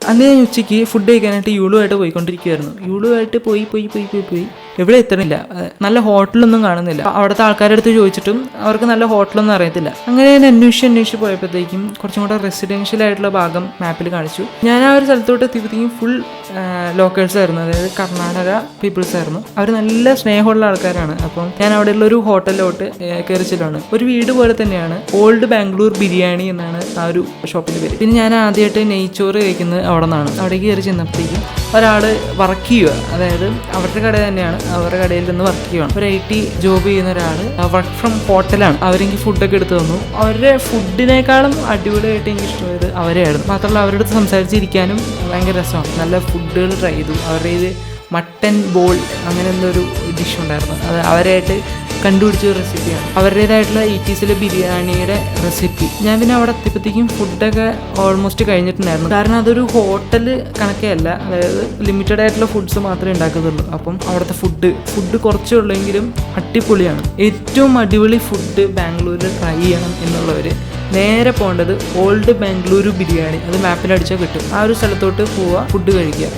അന്ന് ഞാൻ ഉച്ചയ്ക്ക് ഫുഡ് കഴിക്കാനായിട്ട് യൂളുമായിട്ട് പോയിക്കൊണ്ടിരിക്കുകയായിരുന്നു. യൂളുമായിട്ട് പോയി എവിടെ എത്തണില്ല. നല്ല ഹോട്ടലൊന്നും കാണുന്നില്ല. അവിടുത്തെ ആൾക്കാരുടെ അടുത്ത് ചോദിച്ചിട്ടും അവർക്ക് നല്ല ഹോട്ടലൊന്നും അറിയത്തില്ല. അങ്ങനെ ഞാൻ അന്വേഷിച്ച് പോയപ്പോഴത്തേക്കും കുറച്ചും കൂടെ റെസിഡൻഷ്യൽ ആയിട്ടുള്ള ഭാഗം മാപ്പിൽ കാണിച്ചു. ഞാൻ ആ ഒരു സ്ഥലത്തോട്ട് എത്തിയപ്പോഴത്തേക്കും ഫുൾ ലോക്കൽസ് ആയിരുന്നു, അതായത് കർണാടക പീപ്പിൾസ് ആയിരുന്നു. അവർ നല്ല സ്നേഹമുള്ള ആൾക്കാരാണ്. അപ്പം ഞാൻ അവിടെയുള്ള ഒരു ഹോട്ടലിലോട്ട് കയറി ചെല്ലുകയാണ്. ഒരു വീട് പോലെ തന്നെയാണ്. ഓൾഡ് ബാംഗ്ലൂർ ബിരിയാണി എന്നാണ് ആ ഒരു ഷോപ്പിൻ്റെ പേര്. പിന്നെ ഞാൻ ആദ്യമായിട്ട് നെയ്ച്ചോറ് കഴിക്കുന്നത് അവിടെ നിന്നാണ്. അവിടേക്ക് കയറി ചെന്നപ്പോഴത്തേക്കും ഒരാൾ വർക്ക് ചെയ്യുക, അതായത് അവരുടെ കട തന്നെയാണ്, അവരുടെ കടയിൽ നിന്ന് വർക്ക് ചെയ്യുകയാണ്. ഒരു IT ജോബ് ചെയ്യുന്ന ഒരാൾ, വർക്ക് ഫ്രം ഹോട്ടലാണ്. അവരെനിക്ക് ഫുഡൊക്കെ എടുത്തു തന്നു. അവരുടെ ഫുഡിനേക്കാളും അടിപൊളിയായിട്ട് എനിക്ക് ഇഷ്ടമായത് അവരെയായിരുന്നു. മാത്രമല്ല അവരുടെ അടുത്ത് സംസാരിച്ചിരിക്കാനും ഭയങ്കര രസമാണ്. നല്ല ഫുഡുകൾ ട്രൈ ചെയ്തു. അവരുടെ ഇത് മട്ടൻ ബോൾ അങ്ങനെ എന്തൊരു ഡിഷ് ഉണ്ടായിരുന്നു, അത് അവരായിട്ട് കണ്ടുപിടിച്ച റെസിപ്പിയാണ്. അവരുടേതായിട്ടുള്ള 80s ബിരിയാണിയുടെ റെസിപ്പി. ഞാൻ പിന്നെ അവിടെ എത്തിയപ്പോഴത്തേക്കും ഫുഡൊക്കെ ഓൾമോസ്റ്റ് കഴിഞ്ഞിട്ടുണ്ടായിരുന്നു. കാരണം അതൊരു ഹോട്ടൽ കണക്കേ അല്ല, അതായത് ലിമിറ്റഡ് ആയിട്ടുള്ള ഫുഡ്സ് മാത്രമേ ഉണ്ടാക്കുന്നുള്ളൂ. അപ്പം അവിടുത്തെ ഫുഡ് കുറച്ചേ ഉള്ളെങ്കിലും അടിപൊളിയാണ്. ഏറ്റവും അടിപൊളി ഫുഡ് ബാംഗ്ലൂരിൽ ട്രൈ ചെയ്യണം എന്നുള്ളവർ നേരെ പോകേണ്ടത് ഓൾഡ് ബാംഗ്ലൂരു ബിരിയാണി. അത് മാപ്പിലടിച്ചാൽ കിട്ടും. ആ ഒരു സ്ഥലത്തോട്ട് പോവുക, ഫുഡ് കഴിക്കുക.